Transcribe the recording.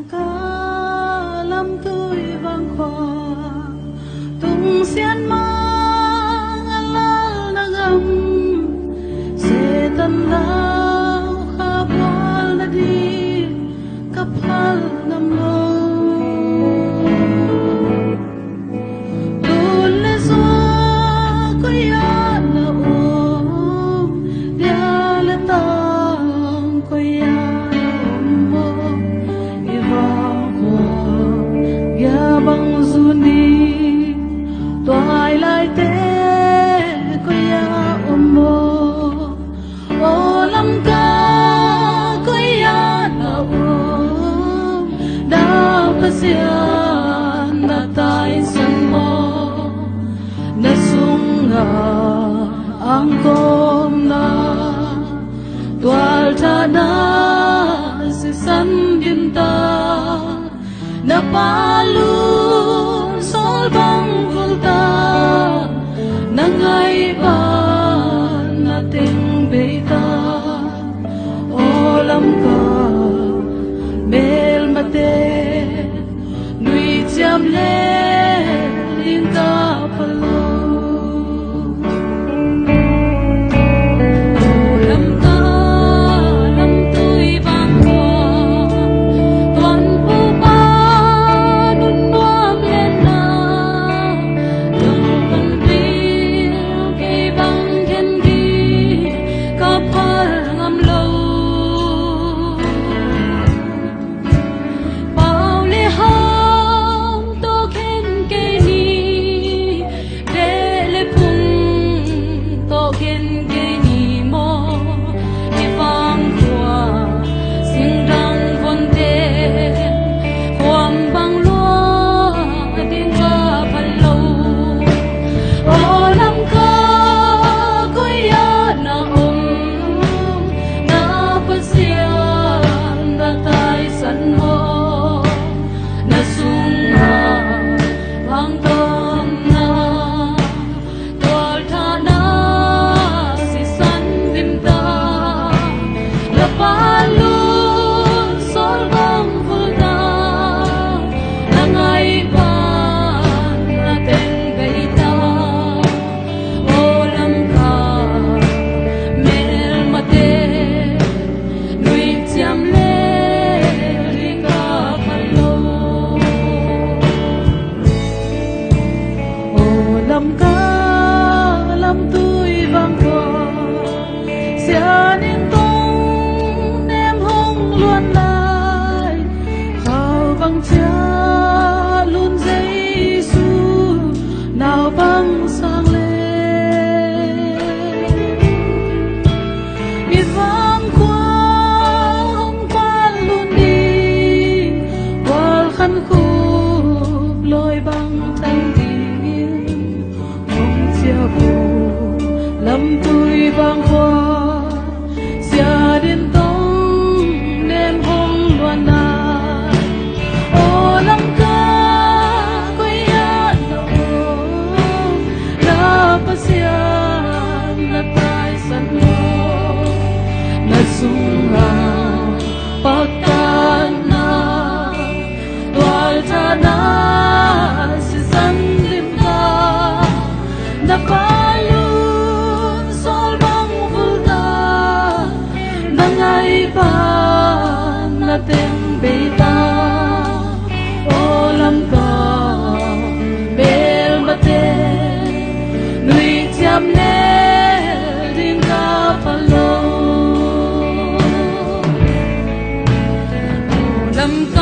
ca lâm tươi vang khoa tung xiên mang alal nagam se tan lao khapal na di kapal nam lo tulle so ko ya na dia la tang ko ya bang zuni toai lai te ko ya mo o lam ka ko ya na da pasia na tai san mo na sunga ang kom na toal ta na si san dim ta na palu sol bang volta na ngay ba na ting beita olam ka mel mate nui jam le linda palo lam ca lam tươi vang khoa xia niên tông nem hông luôn lại khao vang cha luôn giấy su nào vang sang lên biết vang qua hông quan luôn đi qua khăn khúc lối băng thanh lâm tươi vang hoa xia đến tông đêm hôm loan đài ô lâm ca quay ya na pasia na tai san mo na sunga pakana toal thana si san lim ta na palu sol bang volta na ngay ba na tem beita olam ka bel mate nui jam ne din ka palo olam ka